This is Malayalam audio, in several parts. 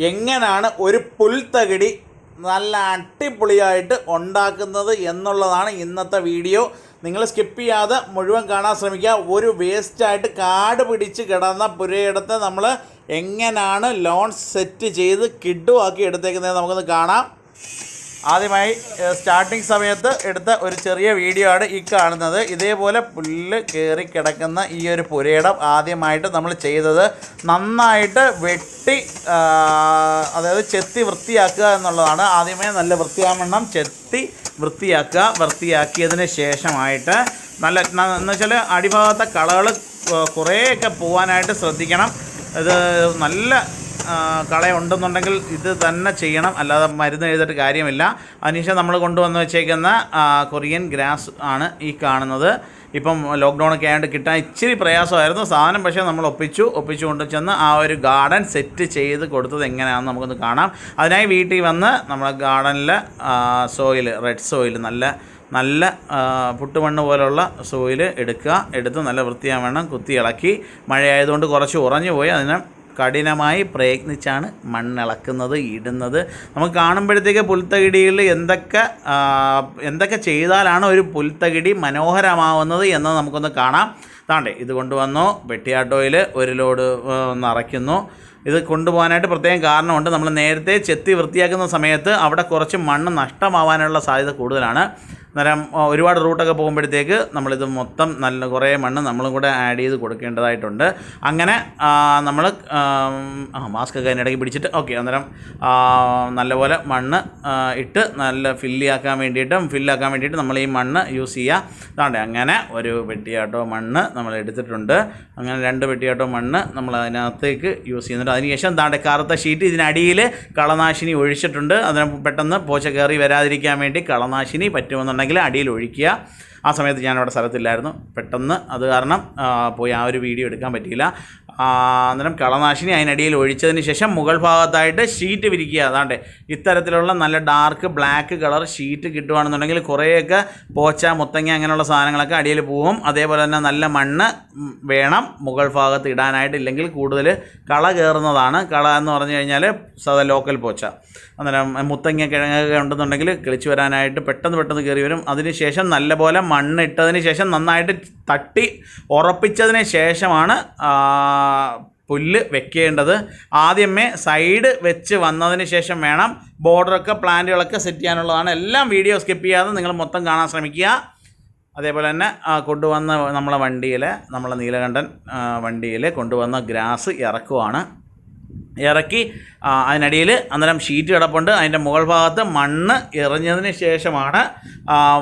എങ്ങനെയാണ് ഒരു പുൽത്തകിടി നല്ല അടിപൊളിയായിട്ട് ഉണ്ടാക്കുന്നത് എന്നുള്ളതാണ് ഇന്നത്തെ വീഡിയോ. നിങ്ങൾ സ്കിപ്പ് ചെയ്യാതെ മുഴുവൻ കാണാൻ ശ്രമിക്കുക. ഒരു വേസ്റ്റായിട്ട് കാട് പിടിച്ച് കിടന്ന പുരയിടത്തെ നമ്മൾ എങ്ങനെയാണ് ലോൺ സെറ്റ് ചെയ്ത് കിഡുവാക്കി എടുത്തേക്കുന്നത് നമുക്കൊന്ന് കാണാം. ആദ്യമായി സ്റ്റാർട്ടിങ് സമയത്ത് എടുത്ത ഒരു ചെറിയ വീഡിയോ ആണ് ഈ കാണുന്നത്. ഇതേപോലെ പുല്ല് കയറി കിടക്കുന്ന ഈ ഒരു പുരയിടം ആദ്യമായിട്ട് നമ്മൾ ചെയ്തത് നന്നായിട്ട് വെട്ടി, അതായത് ചെത്തി വൃത്തിയാക്കുക എന്നുള്ളതാണ്. ആദ്യമേ നല്ല വൃത്തിയാവണ്ണം ചെത്തി വൃത്തിയാക്കിയതിന് ശേഷമായിട്ട് നല്ല എന്ന് വെച്ചാൽ അടിഭാഗത്തെ കളകൾ കുറേയൊക്കെ പോകാനായിട്ട് ശ്രദ്ധിക്കണം. ഇത് നല്ല കളയുണ്ടെന്നുണ്ടെങ്കിൽ ഇത് തന്നെ ചെയ്യണം, അല്ലാതെ മരുന്ന് എഴുതിയിട്ട് കാര്യമില്ല. അതിനുശേഷം നമ്മൾ കൊണ്ടുവന്ന് വെച്ചേക്കുന്ന കൊറിയൻ ഗ്രാസ് ആണ് ഈ കാണുന്നത്. ഇപ്പം ലോക്ക്ഡൗണൊക്കെ ആയതുകൊണ്ട് കിട്ടാൻ ഇച്ചിരി പ്രയാസമായിരുന്നു സാധനം, പക്ഷേ നമ്മൾ ഒപ്പിച്ചു കൊണ്ട് ചെന്ന് ആ ഒരു ഗാർഡൻ സെറ്റ് ചെയ്ത് കൊടുത്തത് എങ്ങനെയാണെന്ന് നമുക്കൊന്ന് കാണാം. അതിനായി വീട്ടിൽ വന്ന് നമ്മളെ ഗാർഡനിലെ സോയിൽ, റെഡ് സോയിൽ, നല്ല പുട്ടുമണ്ണ് പോലുള്ള സോയിൽ എടുത്ത് നല്ല വൃത്തിയാവണ്ണം കുത്തി ഇളക്കി. മഴയായതുകൊണ്ട് കുറച്ച് ഉറഞ്ഞു പോയി, അതിനെ കഠിനമായി പ്രയത്നിച്ചാണ് മണ്ണിളക്കുന്നത്, ഇടുന്നത്. നമുക്ക് കാണുമ്പോഴത്തേക്ക് പുൽത്തകിടിയിൽ എന്തൊക്കെ ചെയ്താലാണ് ഒരു പുൽത്തകിടി മനോഹരമാവുന്നത് എന്ന് നമുക്കൊന്ന് കാണാം. താണ്ടേ ഇത് കൊണ്ടുവന്നു, വെട്ടിയാട്ടോയിൽ ഒരു ലോഡ് നിറയ്ക്കുന്നു. ഇത് കൊണ്ടുപോകാനായിട്ട് പ്രത്യേകം കാരണമുണ്ട്. നമ്മൾ നേരത്തെ ചെത്തി വൃത്തിയാക്കുന്ന സമയത്ത് അവിടെ കുറച്ച് മണ്ണ് നഷ്ടമാവാനുള്ള സാധ്യത കൂടുതലാണ്. അന്നേരം ഒരുപാട് റൂട്ടൊക്കെ പോകുമ്പോഴത്തേക്ക് നമ്മളിത് മൊത്തം നല്ല കുറേ മണ്ണ് നമ്മളും കൂടെ ആഡ് ചെയ്ത് കൊടുക്കേണ്ടതായിട്ടുണ്ട്. അങ്ങനെ നമ്മൾ മാസ്കൊക്കെ അതിനിടയ്ക്ക് പിടിച്ചിട്ട് അന്നേരം നല്ലപോലെ മണ്ണ് ഇട്ട് നല്ല ഫില്ലാക്കാൻ വേണ്ടിയിട്ട് നമ്മൾ ഈ മണ്ണ് യൂസ് ചെയ്യുക. അതാണ്ട് അങ്ങനെ ഒരു വെട്ടിയാട്ടോ മണ്ണ് നമ്മൾ എടുത്തിട്ടുണ്ട്. അങ്ങനെ 2 വെട്ടിയാട്ടോ മണ്ണ് നമ്മൾ അതിനകത്തേക്ക് യൂസ് ചെയ്യുന്നുണ്ട്. അതിനുശേഷം താണ്ടെ കറുത്ത ഷീറ്റ് ഇതിനടിയിൽ കളനാശിനി ഒഴിച്ചിട്ടുണ്ട്. അതിന് പെട്ടെന്ന് പോച്ച കയറി വരാതിരിക്കാൻ വേണ്ടി കളനാശിനി പറ്റുമെന്നുണ്ടെങ്കിൽ അടിയിൽ ഒഴിക്കുക. ആ സമയത്ത് ഞാനവിടെ സ്ഥലത്തില്ലായിരുന്നു, പെട്ടെന്ന് അത് കാരണം പോയി ആ ഒരു വീഡിയോ എടുക്കാൻ പറ്റിയില്ല. അന്നേരം കളനാശിനി അതിനടിയിൽ ഒഴിച്ചതിന് ശേഷം മുകൾ ഭാഗത്തായിട്ട് ഷീറ്റ് വിരിക്കുക. അതാണ്ട് ഇത്തരത്തിലുള്ള നല്ല ഡാർക്ക് ബ്ലാക്ക് കളർ ഷീറ്റ് കിട്ടുകയാണെന്നുണ്ടെങ്കിൽ കുറേയൊക്കെ പോച്ച, മുത്തങ്ങ അങ്ങനെയുള്ള സാധനങ്ങളൊക്കെ അടിയിൽ പോവും. അതേപോലെ തന്നെ നല്ല മണ്ണ് വേണം മുകൾ ഭാഗത്ത് ഇടാനായിട്ട്, ഇല്ലെങ്കിൽ കൂടുതൽ കള കയറുന്നതാണ്. കള എന്ന് പറഞ്ഞു കഴിഞ്ഞാൽ സാധാ ലോക്കൽ പോച്ച. അന്നേരം മുത്തങ്ങ കിഴങ്ങൊക്കെ ഉണ്ടെന്നുണ്ടെങ്കിൽ കിളിച്ച് വരാനായിട്ട് പെട്ടെന്ന് കയറി വരും. അതിനുശേഷം നല്ലപോലെ മണ്ണ് ഇട്ടതിന് ശേഷം നന്നായിട്ട് തട്ടി ഉറപ്പിച്ചതിന് ശേഷമാണ് പുല്ല് വെക്കേണ്ടത്. ആദ്യമേ സൈഡ് വെച്ച് വന്നതിന് ശേഷം വേണം ബോർഡറൊക്കെ പ്ലാന്റുകളൊക്കെ സെറ്റ് ചെയ്യാനുള്ളതാണ്. എല്ലാം വീഡിയോ സ്കിപ്പ് ചെയ്യാതെ നിങ്ങൾ മൊത്തം കാണാൻ ശ്രമിക്കുക. അതേപോലെ തന്നെ കൊണ്ടുവന്ന നമ്മളെ നീലകണ്ഠൻ വണ്ടിയിൽ കൊണ്ടുവന്ന ഗ്രാസ് ഇറക്കി അതിനടിയിൽ അന്നേരം ഷീറ്റ് കിടപ്പുണ്ട്. അതിൻ്റെ മുകൾ ഭാഗത്ത് മണ്ണ് എറിഞ്ഞതിന് ശേഷമാണ്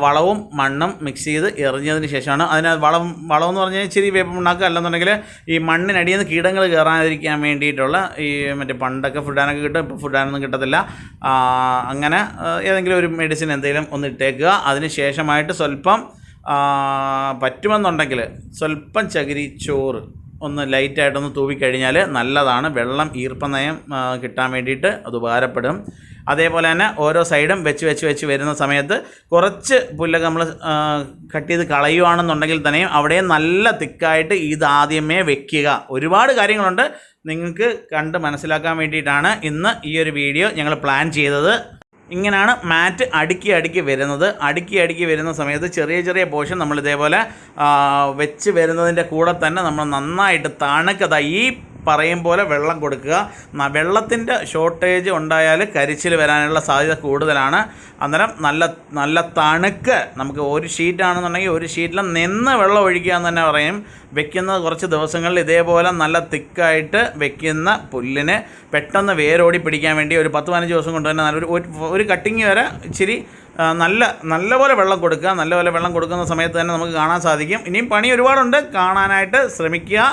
വളവും മണ്ണും മിക്സ് ചെയ്ത് എറിഞ്ഞതിന് ശേഷമാണ് അതിന് വളം എന്ന് പറഞ്ഞാൽ ഇച്ചിരി വേപ്പുണ്ടാക്കുക. അല്ലെന്നുണ്ടെങ്കിൽ ഈ മണ്ണിനടിയിൽ നിന്ന് കീടങ്ങൾ കയറാതിരിക്കാൻ വേണ്ടിയിട്ടുള്ള ഈ മറ്റേ പണ്ടൊക്കെ ഫുഡാനൊക്കെ കിട്ടും, ഇപ്പോൾ ഫുഡാനൊന്നും കിട്ടത്തില്ല. അങ്ങനെ ഏതെങ്കിലും ഒരു മെഡിസിൻ എന്തെങ്കിലും ഒന്ന് ഇട്ടേക്കുക. അതിന് ശേഷമായിട്ട് സ്വല്പം പറ്റുമെന്നുണ്ടെങ്കിൽ സ്വല്പം ചകിരിച്ചോറ് ഒന്ന് ലൈറ്റായിട്ടൊന്ന് തൂവിക്കഴിഞ്ഞാൽ നല്ലതാണ്. വെള്ളം ഈർപ്പനയം കിട്ടാൻ വേണ്ടിയിട്ട് അത് ഉപകാരപ്പെടും. അതേപോലെ തന്നെ ഓരോ സൈഡും വെച്ച് വരുന്ന സമയത്ത് കുറച്ച് പുല്ലൊക്കെ നമ്മൾ കട്ട് ചെയ്ത് കളയുകയാണെന്നുണ്ടെങ്കിൽ തന്നെയും അവിടെയും നല്ല തിക്കായിട്ട് ഇതാദ്യമേ വെക്കുക. ഒരുപാട് കാര്യങ്ങളുണ്ട്, നിങ്ങൾക്ക് കണ്ട് മനസ്സിലാക്കാൻ വേണ്ടിയിട്ടാണ് ഇന്ന് ഈ ഒരു വീഡിയോ ഞങ്ങൾ പ്ലാൻ ചെയ്തത്. ഇങ്ങനെയാണ് മാറ്റ് അടുക്കി വരുന്ന സമയത്ത് ചെറിയ പോർഷൻ നമ്മൾ ഇതേപോലെ വെച്ച് വരുന്നതിൻ്റെ കൂടെ തന്നെ നമ്മൾ നന്നായിട്ട് തണുക്കത ഈ പറയും പോലെ വെള്ളം കൊടുക്കുക. വെള്ളത്തിൻ്റെ ഷോർട്ടേജ് ഉണ്ടായാൽ കരിച്ചിൽ വരാനുള്ള സാധ്യത കൂടുതലാണ്. അന്നേരം നല്ല തണുക്ക് നമുക്ക് ഒരു ഷീറ്റാണെന്നുണ്ടെങ്കിൽ ഒരു ഷീറ്റിൽ നിന്ന് വെള്ളം ഒഴിക്കുക എന്ന് തന്നെ പറയും. വെക്കുന്ന കുറച്ച് ദിവസങ്ങളിൽ ഇതേപോലെ നല്ല തിക്കായിട്ട് വെക്കുന്ന പുല്ലിന് പെട്ടെന്ന് വേരോടി പിടിക്കാൻ വേണ്ടി ഒരു 10-15 ദിവസം കൊണ്ട് തന്നെ ഒരു കട്ടിങ് വരെ ഇച്ചിരി നല്ലപോലെ വെള്ളം കൊടുക്കുക. നല്ലപോലെ വെള്ളം കൊടുക്കുന്ന സമയത്ത് തന്നെ നമുക്ക് കാണാൻ സാധിക്കും. ഇനിയും പണി ഒരുപാടുണ്ട്, കാണാനായിട്ട് ശ്രമിക്കുക.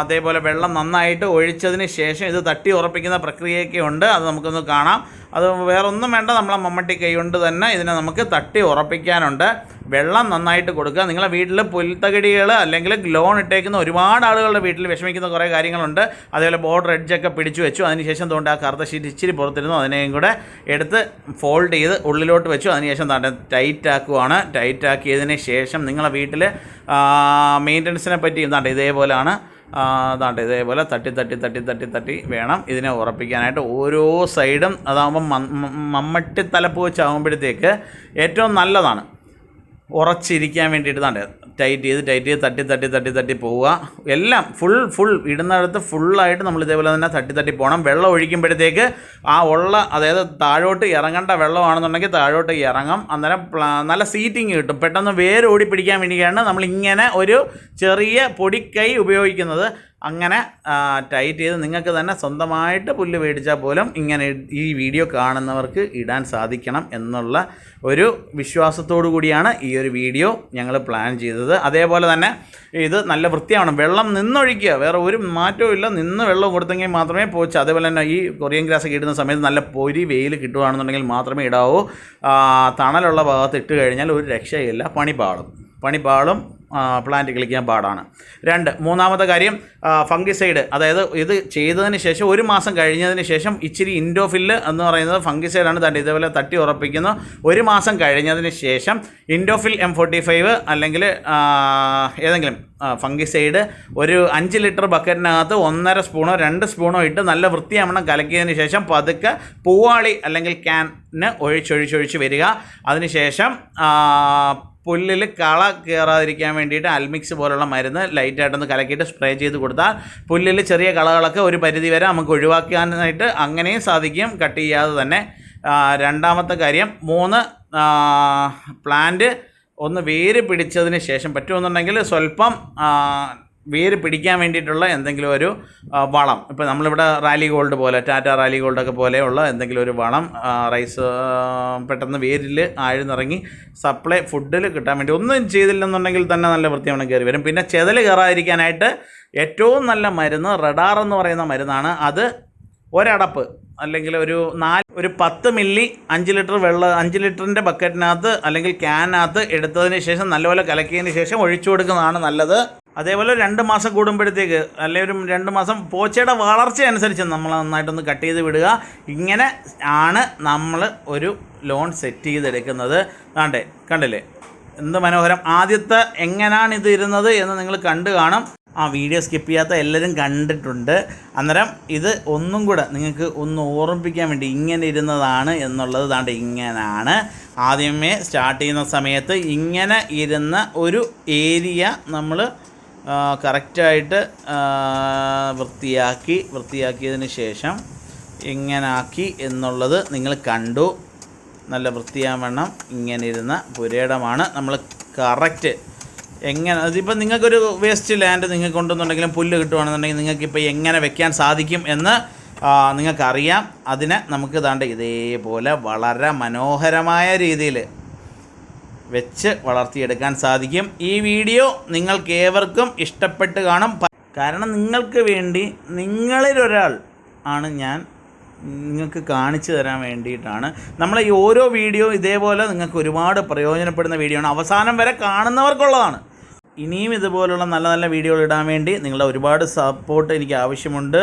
അതേപോലെ വെള്ളം നന്നായിട്ട് ഒഴിച്ചതിന് ശേഷം ഇത് തട്ടി ഉറപ്പിക്കുന്ന പ്രക്രിയയൊക്കെ ഉണ്ട്, അത് നമുക്കൊന്ന് കാണാം. അത് വേറൊന്നും വേണ്ട, നമ്മളെ മമ്മട്ടി കൈ കൊണ്ട് തന്നെ ഇതിനെ നമുക്ക് തട്ടി ഉറപ്പിക്കാനുണ്ട്. വെള്ളം നന്നായിട്ട് കൊടുക്കുക. നിങ്ങളുടെ വീട്ടിൽ പുൽത്തകിടികൾ അല്ലെങ്കിൽ ലോൺ ഇട്ടേക്കുന്ന ഒരുപാട് ആളുകളുടെ വീട്ടിൽ വിഷമിക്കുന്ന കുറേ കാര്യങ്ങളുണ്ട്. അതേപോലെ ബോർഡർ എഡ്ജൊക്കെ പിടിച്ചു വെച്ചു, അതിനുശേഷം തോണ്ട് ആ കറുത്ത ഷീറ്റ് ഇച്ചിരി പുറത്തിരുന്നു, അതിനെയും കൂടെ എടുത്ത് ഫോൾഡ് ചെയ്ത് ഉള്ളിലോട്ട് വെച്ചു. അതിനുശേഷം ടൈറ്റ് ആക്കുവാണ്. ടൈറ്റ് ആക്കിയതിന് ശേഷം നിങ്ങളുടെ വീട്ടിൽ മെയിൻ്റനൻസിനെ പറ്റി ഇതേപോലെയാണ്. അതാണ്ട് ഇതേപോലെ തട്ടി വേണം ഇതിനെ ഉറപ്പിക്കാനായിട്ട്. ഓരോ സൈഡും അതാകുമ്പം മമ്മട്ടി തലപ്പ് വെച്ചാകുമ്പോഴത്തേക്ക് ഏറ്റവും നല്ലതാണ് ഉറച്ചിരിക്കാൻ വേണ്ടിയിട്ട്. താണ്ട് ടൈറ്റ് ചെയ്ത് തട്ടി പോവുക. എല്ലാം ഫുൾ ഇടുന്നിടത്ത് ഫുള്ളായിട്ട് നമ്മൾ ഇതേപോലെ തന്നെ തട്ടി പോകണം. വെള്ളം ഒഴിക്കുമ്പോഴത്തേക്ക് അതായത് താഴോട്ട് ഇറങ്ങേണ്ട വെള്ളമാണെന്നുണ്ടെങ്കിൽ താഴോട്ട് ഇറങ്ങും. അന്നേരം നല്ല സീറ്റിങ് കിട്ടും. പെട്ടെന്ന് വേര് ഓടി പിടിക്കാൻ വേണ്ടിയാണ് നമ്മളിങ്ങനെ ഒരു ചെറിയ പൊടിക്കൈ ഉപയോഗിക്കുന്നത്. അങ്ങനെ ടൈറ്റ് ചെയ്ത് നിങ്ങൾക്ക് തന്നെ സ്വന്തമായിട്ട് പുല്ല് മേടിച്ചാൽ പോലും ഇങ്ങനെ ഈ വീഡിയോ കാണുന്നവർക്ക് ഇടാൻ സാധിക്കണം എന്നുള്ള ഒരു വിശ്വാസത്തോടു കൂടിയാണ് ഈ ഒരു വീഡിയോ ഞങ്ങൾ പ്ലാൻ ചെയ്തത്. അതേപോലെ തന്നെ ഇത് നല്ല വൃത്തിയാവണം. വെള്ളം നിന്നൊഴിക്കുക, വേറെ ഒരു മാറ്റവും ഇല്ല. നിന്ന് വെള്ളം കൊടുത്തെങ്കിൽ മാത്രമേ പോച്ച്. അതേപോലെ തന്നെ ഈ കൊറിയൻ ഗ്രാസ് ഇടുന്ന സമയത്ത് നല്ല പൊരി വെയിൽ കിട്ടുകയാണെന്നുണ്ടെങ്കിൽ മാത്രമേ ഇടാവൂ. തണലുള്ള ഭാഗത്ത് ഇട്ട് കഴിഞ്ഞാൽ ഒരു രക്ഷയില്ല, പണിപാളും പ്ലാന്റ് കിളിക്കാൻ പാടാണ്. മൂന്നാമത്തെ കാര്യം ഫംഗിസൈഡ്. അതായത് ഇത് ചെയ്തതിന് ശേഷം 1 മാസം കഴിഞ്ഞതിന് ശേഷം ഇച്ചിരി ഇൻഡോഫില്ല് എന്ന് പറയുന്നത് ഫംഗിസൈഡാണ്. ഇതേപോലെ തട്ടി ഉറപ്പിക്കുന്നു. 1 മാസം കഴിഞ്ഞതിന് ശേഷം ഇൻഡോഫിൽ M45 അല്ലെങ്കിൽ ഏതെങ്കിലും ഫംഗിസൈഡ് ഒരു 5 ലിറ്റർ ബക്കറ്റിനകത്ത് 1.5 സ്പൂണോ 2 സ്പൂണോ ഇട്ട് നല്ല വൃത്തിയാവണ്ണം കലക്കിയതിന് ശേഷം പതുക്കെ പൂവാളി അല്ലെങ്കിൽ ക്യാന് ഒഴിച്ചൊഴിച്ച് വരിക. അതിനുശേഷം പുല്ലിൽ കള കയറാതിരിക്കാൻ വേണ്ടിയിട്ട് അൽമിക്സ് പോലുള്ള മരുന്ന് ലൈറ്റായിട്ടൊന്ന് കലക്കിയിട്ട് സ്പ്രേ ചെയ്ത് കൊടുത്താൽ പുല്ലിൽ ചെറിയ കളകളൊക്കെ ഒരു പരിധി വരെ നമുക്ക് ഒഴിവാക്കാനായിട്ട് അങ്ങനെയും സാധിക്കും, കട്ട് ചെയ്യാതെ തന്നെ. രണ്ടാമത്തെ കാര്യം, 3 പ്ലാന്റ് ഒന്ന് വേര് പിടിച്ചതിന് ശേഷം പറ്റുമെന്നുണ്ടെങ്കിൽ സ്വല്പം വേര് പിടിക്കാൻ വേണ്ടിയിട്ടുള്ള എന്തെങ്കിലും ഒരു വളം, ഇപ്പോൾ നമ്മളിവിടെ റാലി ഗോൾഡ് പോലെ, ടാറ്റ റാലി ഗോൾഡൊക്കെ പോലെയുള്ള എന്തെങ്കിലും ഒരു വളം റൈസ് പെട്ടെന്ന് വേരിൽ ആഴ്ന്നിറങ്ങി സപ്ലൈ ഫുഡിൽ കിട്ടാൻ വേണ്ടി ഒന്നും ചെയ്തില്ലെന്നുണ്ടെങ്കിൽ തന്നെ നല്ല വൃത്തിയാണ് കയറി വരും. പിന്നെ ചെതൽ കയറാതിരിക്കാനായിട്ട് ഏറ്റവും നല്ല മരുന്ന് റഡാർ എന്ന് പറയുന്ന മരുന്നാണ്. അത് ഒരടപ്പ് അല്ലെങ്കിൽ ഒരു 10 മില്ലി 5 ലിറ്റർ 5 ലിറ്ററിൻ്റെ ബക്കറ്റിനകത്ത് അല്ലെങ്കിൽ ക്യാനകത്ത് എടുത്തതിന് ശേഷം നല്ലപോലെ കലക്കിയതിന് ശേഷം ഒഴിച്ചു കൊടുക്കുന്നതാണ് നല്ലത്. അതേപോലെ 2 മാസം കൂടുമ്പോഴത്തേക്ക് അല്ലെങ്കിൽ ഒരു 2 മാസം പോച്ചയുടെ വളർച്ച അനുസരിച്ച് നമ്മൾ നന്നായിട്ടൊന്ന് കട്ട് ചെയ്ത് വിടുക. ഇങ്ങനെ ആണ് നമ്മൾ ഒരു ലോൺ സെറ്റ് ചെയ്തെടുക്കുന്നത്. കണ്ടില്ലേ എന്ത് മനോഹരം. ആദ്യത്തെ എങ്ങനെയാണ് ഇത് ഇരുന്നത് എന്ന് നിങ്ങൾ കണ്ടു കാണും. വീഡിയോ സ്കിപ്പ് ചെയ്യാത്ത എല്ലാവരും കണ്ടിട്ടുണ്ട്. അന്നേരം ഇത് ഒന്നും കൂടെ നിങ്ങൾക്ക് ഒന്ന് ഓർമ്മിപ്പിക്കാൻ വേണ്ടി ഇങ്ങനെ ഇരുന്നതാണ് എന്നുള്ളത്. ഇങ്ങനെയാണ് ആദ്യമേ സ്റ്റാർട്ട് ചെയ്യുന്ന സമയത്ത് ഇങ്ങനെ ഇരുന്ന ഒരു ഏരിയ നമ്മൾ കറക്റ്റായിട്ട് വൃത്തിയാക്കിയതിന് ശേഷം ഇങ്ങനാക്കി എന്നുള്ളത് നിങ്ങൾ കണ്ടു. നല്ല വൃത്തിയാവണ്ണം ഇങ്ങനെ ഇരുന്ന പുരയിടമാണ് നമ്മൾ കറക്റ്റ്. എങ്ങനെ അതിപ്പോൾ നിങ്ങൾക്കൊരു വേസ്റ്റ് ലാൻഡ് നിങ്ങൾക്ക് ഉണ്ടെന്നുണ്ടെങ്കിലും പുല്ല് കിട്ടുകയാണെന്നുണ്ടെങ്കിൽ നിങ്ങൾക്കിപ്പോൾ എങ്ങനെ വെക്കാൻ സാധിക്കും എന്ന് നിങ്ങൾക്കറിയാം. അതിനെ നമുക്ക് ഇതേപോലെ വളരെ മനോഹരമായ രീതിയിൽ വെച്ച് വളർത്തിയെടുക്കാൻ സാധിക്കും. ഈ വീഡിയോ നിങ്ങൾക്കേവർക്കും ഇഷ്ടപ്പെട്ട് കാണും. കാരണം നിങ്ങൾക്ക് വേണ്ടി നിങ്ങളിലൊരാൾ ആണ് ഞാൻ നിങ്ങൾക്ക് കാണിച്ചു തരാൻ വേണ്ടിയിട്ടാണ് നമ്മൾ ഈ ഓരോ വീഡിയോ ഇതേപോലെ നിങ്ങൾക്ക് ഒരുപാട് പ്രയോജനപ്പെടുന്ന വീഡിയോ ആണ്. അവസാനം വരെ കാണുന്നവർക്കുള്ളതാണ്. ഇനിയും ഇതുപോലുള്ള നല്ല നല്ല വീഡിയോകൾ ഇടാൻ വേണ്ടി നിങ്ങളുടെ ഒരുപാട് സപ്പോർട്ട് എനിക്ക് ആവശ്യമുണ്ട്.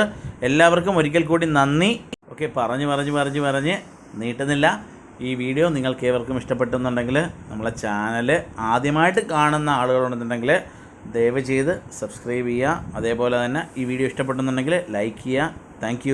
എല്ലാവർക്കും ഒരിക്കൽ കൂടി നന്ദി. ഓക്കെ, പറഞ്ഞ് നീട്ടുന്നില്ല. ഈ വീഡിയോ നിങ്ങൾക്ക് ഏവർക്കും ഇഷ്ടപ്പെട്ടെന്നുണ്ടെങ്കിൽ നമ്മളെ ചാനൽ ആദ്യമായിട്ട് കാണുന്ന ആളുകളുണ്ടെന്നുണ്ടെങ്കിൽ ദയവ് ചെയ്ത് സബ്സ്ക്രൈബ് ചെയ്യുക. അതേപോലെ തന്നെ ഈ വീഡിയോ ഇഷ്ടപ്പെട്ടെന്നുണ്ടെങ്കിൽ ലൈക്ക് ചെയ്യുക. താങ്ക്